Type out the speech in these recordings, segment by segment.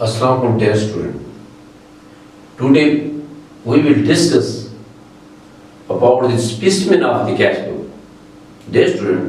Assalamualaikum dear student. Today we will discuss about the specimen of the cash book. Dear student,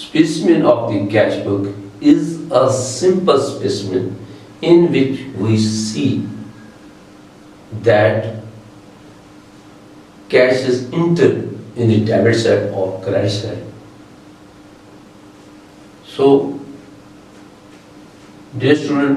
specimen of the cash book is a simple specimen in which we see that cash is entered in the debit side or credit side. So dear student,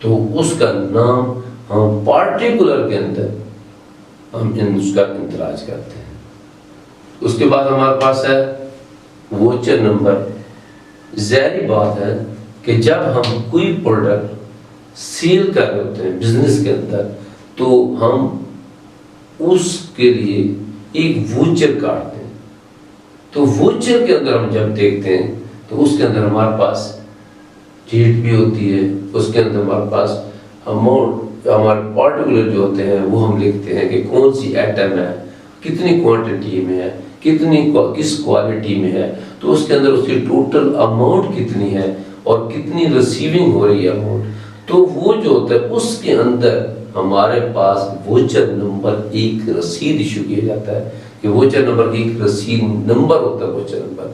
تو اس کا نام ہم particular کے اندر ہم اس کا اندراج کرتے ہیں۔ اس کے بعد ہمارے پاس ہے ووچر نمبر۔ ظاہری بات ہے کہ جب ہم کوئی پروڈکٹ سیل کر رہے ہوتے ہیں بزنس کے اندر تو ہم اس کے لیے ایک ووچر کاٹتے ہیں، تو ووچر کے اندر ہم جب دیکھتے ہیں تو اس کے اندر ہمارے پاس ڈیٹ بھی ہوتی ہے، اس کے اندر ہمارے پاس اماؤنٹ ہمارے پارٹیکولر جو ہوتے ہیں وہ ہم لکھتے ہیں کہ کون سی آئٹم ہے، کتنی کوانٹٹی میں ہے، کس کوالٹی میں ہے، تو اس کے اندر اس کی ٹوٹل اماؤنٹ کتنی ہے اور کتنی ریسیونگ ہو رہی ہے اماؤنٹ، تو وہ جو ہوتا ہے اس کے اندر ہمارے پاس ووچر نمبر ایک رسید ایشو کیا جاتا ہے کہ ووچر نمبر ایک رسید نمبر ہوتا ہے ووچر نمبر،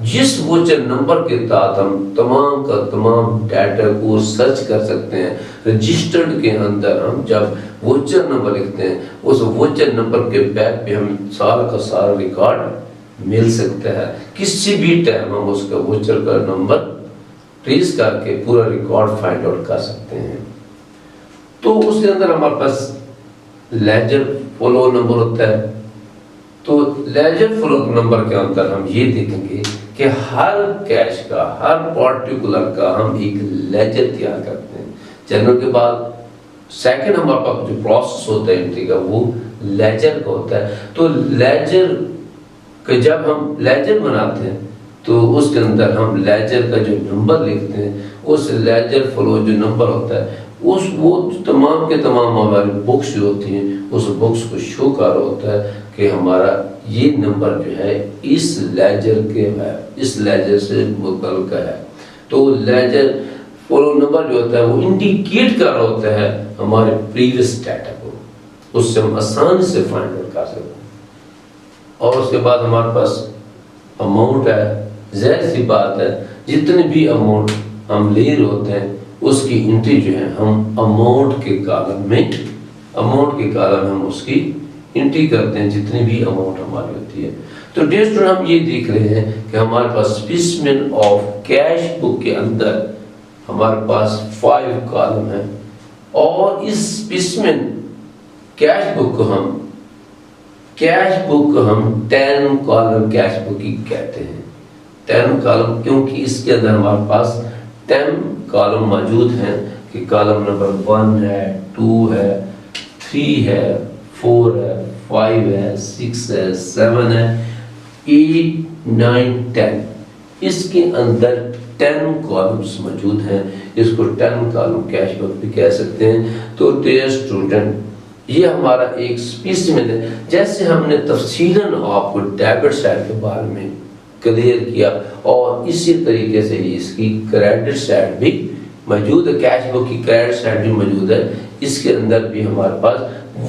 جس ووچر نمبر کے تحت ہم تمام کا تمام ڈیٹا کو سرچ کر سکتے ہیں۔ رجسٹرڈ کے اندر ہم جب ووچر نمبر لکھتے ہیں اس ووچر نمبر کے بیک پہ ہم سال کا سارا ریکارڈ مل سکتا ہے، کسی بھی ٹائم ہم اس کا ووچر کا نمبر ٹریس کر کے پورا ریکارڈ فائنڈ آؤٹ کر سکتے ہیں۔ تو اس کے اندر ہمارے پاس لیجر فلو نمبر ہوتا ہے، تو لیجر فلو نمبر کے اندر ہم یہ دیکھیں گے کہ ہر کیش کا ہر پارٹیکولر کا ہم ایک لیجر تیار کرتے ہیں۔ جنرل کے بعد سیکنڈ ہمارے پاس جو پروسیس ہوتا ہے انٹری کا وہ لیجر کا ہوتا ہے، تو لیجر کہ جب ہم لیجر بناتے ہیں تو اس کے اندر ہم لیجر کا جو نمبر لکھتے ہیں، اس لیجر فلو جو نمبر ہوتا ہے وہ تمام کے تمام ہماری بکس جو ہوتی ہیں اس بکس کو شو کر رہا ہوتا ہے کہ ہمارا یہ نمبر جو ہے اس لیجر کے ہے، اس لیجر سے متعلق ہے۔ تو لیجر فلو نمبر جو ہوتا ہے وہ انڈیکیٹ کر رہا ہوتا ہے ہمارے پریویس ڈیٹا کو، اس سے ہم آسانی سے فائنڈ آؤٹ کر سکتے ہیں۔ اور اس کے بعد ہمارے پاس اماؤنٹ ہے، ظاہر سی بات ہے جتنے بھی اماؤنٹ ہم لے رہے ہوتے ہیں اس کی انٹری جو ہے ہم اماؤنٹ کے کالم میں ہم اس کی انٹری کرتے ہیں جتنی بھی اماؤنٹ ہماری ہوتی ہے۔ تو ڈیئر اسٹوڈنٹ ہم یہ دیکھ رہے ہیں کہ ہمارے پاس اسپیسمن آف کیش بک کے اندر ہمارے پاس 5 کالم ہیں، اور اس اسپیسمن کیش بک کو ہم 10 کالم کیش بک کی کہتے ہیں۔ 10 کالم کیونکہ اس کے اندر ہمارے پاس 10 کالم موجود ہیں کہ کالم نمبر 1 ہے، 2 ہے، 3 ہے، 4 ہے، 5 ہے، 6 ہے، 7 ہے، 8 9 10 اس کے اندر 10 کالمز موجود ہیں، اس کو 10 کالم کیش بک بھی کہہ سکتے ہیں۔ تو ڈیئر اسٹوڈنٹ یہ ہمارا ایک اسپیسمن ہے، جیسے ہم نے تفصیلاً آپ کو ڈیبٹ سائڈ کے بارے میں کلیئر کیا، اور اسی طریقے سے اس کی کریڈٹ سائڈ بھی موجود ہے، کیش بک کی کریڈٹ سائڈ بھی موجود ہے، اس کے اندر بھی ہمارے پاس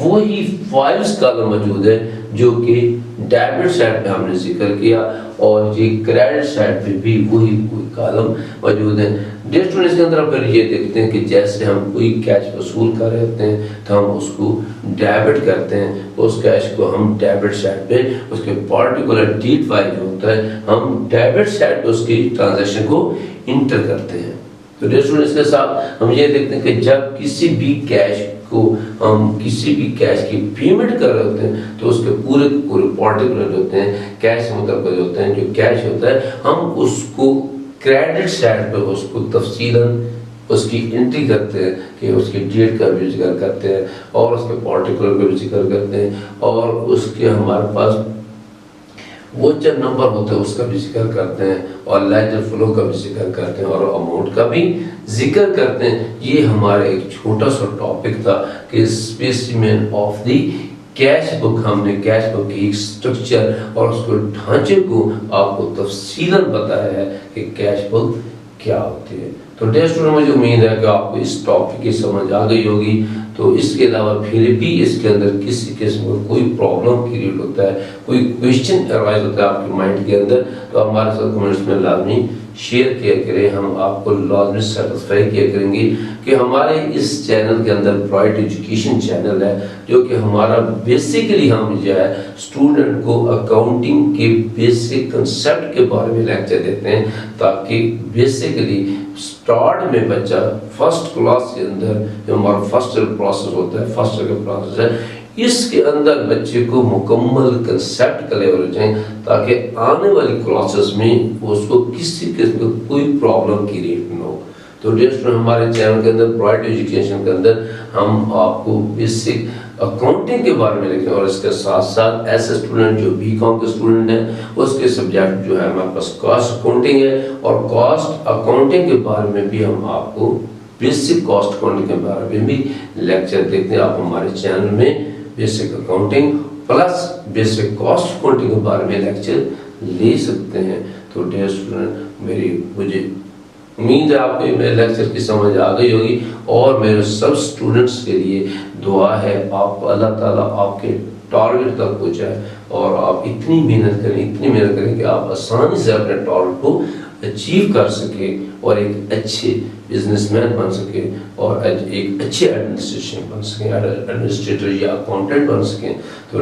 وہی 5 کالم موجود ہے جو کہ ڈیبٹ سائڈ پہ ہم نے ذکر کیا، اور یہ کریڈٹ سائڈ پہ بھی وہی کالم موجود ہیں۔ ڈیئر اسٹوڈنٹ اس کے اندر پھر یہ دیکھتے ہیں کہ جیسے ہم کوئی کیش وصول کر رہے ہوتے ہیں تو ہم اس کو ڈیبٹ کرتے ہیں، اس کیش کو ہم ڈیبٹ سائڈ پہ اس کے پارٹیکولر ڈیٹ وائز جو ہوتا ہے ہم ڈیبٹ سائڈ پہ اس کی ٹرانزیکشن کو انٹر کرتے ہیں۔ تو ڈیئر اسٹوڈنٹ اس کے ساتھ ہم یہ دیکھتے ہیں کہ جب کسی بھی کیش کو ہم کسی بھی کیش کی پیمنٹ کر رہے ہوتے ہیں تو اس کے پورے پارٹیکولر ہوتے ہیں کیش سے متعلق جو ہوتے ہیں، جو کیش ہوتا ہے ہم اس کو کریڈٹ سائڈ پہ اس کو تفصیلاً اس کی انٹری کرتے ہیں کہ اس کی ڈیٹ کا بھی ذکر کرتے ہیں اور اس کے پارٹیکولر کا بھی ذکر کرتے ہیں، اور اس کے ہمارے پاس ووچر نمبر ہوتا ہے اس کا بھی ذکر کرتے ہیں، اور لیجر فلو کا بھی ذکر کرتے ہیں، اور اماؤنٹ کا بھی ذکر کرتے ہیں۔ یہ ہمارا ایک چھوٹا سا ٹاپک تھا کہ اسپیسمن آف دی کیش بک، ہم نے کیش بک کی اسٹرکچر اور اس کو ڈھانچے کو آپ کو تفصیلاً بتایا ہے کہ کیش بک کیا ہوتی ہے۔ تو ڈیئر اسٹوڈنٹ مجھے امید ہے کہ آپ کو اس ٹاپک کی سمجھ آ گئی ہوگی۔ تو اس کے علاوہ پھر بھی اس کے اندر کسی قسم کا کوئی پرابلم کریٹ ہوتا ہے، کوئی کویشچن ارائز ہوتا ہے آپ کے مائنڈ کے اندر، تو ہمارے ساتھ کمنٹس میں لازمی شیئر کیا کریں، ہم آپ کو لازمی سیٹسفائی کیا کریں گے کہ ہمارے اس چینل کے اندر برائٹ ایجوکیشن چینل ہے، جو کہ ہمارا بیسیکلی ہم جو ہے اسٹوڈنٹ کو اکاؤنٹنگ کے بیسک کنسیپٹ کے بارے میں لیکچر دیتے ہیں، تاکہ بیسیکلی سٹارٹ میں بچہ فرسٹ کلاس کے اندر جو ہمارا فرسٹ ایئر پروسیس ہوتا ہے، فرسٹ ایئر کا پروسیس ہے، اس کے اندر بچے کو مکمل کنسیپٹ کلیئر ہو جائیں تاکہ آنے والی کلاسز میں اس کو کسی قسم کا کوئی پرابلم کریٹ نہ ہو۔ تو ڈیئر اسٹوڈنٹ، ہمارے چینل کے اندر برائٹ ایجوکیشن کے اندر ہم آپ کو بیسک اکاؤنٹنگ کے بارے میں لکھیں، اور اس کے ساتھ ساتھ ایسے اسٹوڈنٹ جو بی کام کے اسٹوڈنٹ ہیں اس کے سبجیکٹ جو ہے ہمارے پاس کاسٹ اکاؤنٹنگ ہے، اور کاسٹ اکاؤنٹنگ کے بارے میں بھی ہم آپ کو بیسک کاسٹ اکاؤنٹنگ کے بارے میں بھی لیکچر دیکھتے ہیں۔ آپ ہمارے چینل میں basic accounting plus basic cost accounting کے بارے میں لیکچر لے سکتے ہیں۔ تو ڈیئر اسٹوڈنٹ، مجھے امید ہے آپ کو میرے لیکچر کی سمجھ آ گئی ہوگی، اور میرے سب اسٹوڈنٹس کے لیے دعا ہے آپ اللہ تعالیٰ آپ کے ٹارگیٹ تک پہنچائے، اور آپ اتنی محنت کریں کہ آپ آسانی سے اپنے ٹارگیٹ کو اچیو کر سکیں، اور ایک اچھے بزنس مین بن سکیں، اور ایک اچھے ایڈمنسٹریٹر یا اکاؤنٹنٹ بن سکیں۔ تو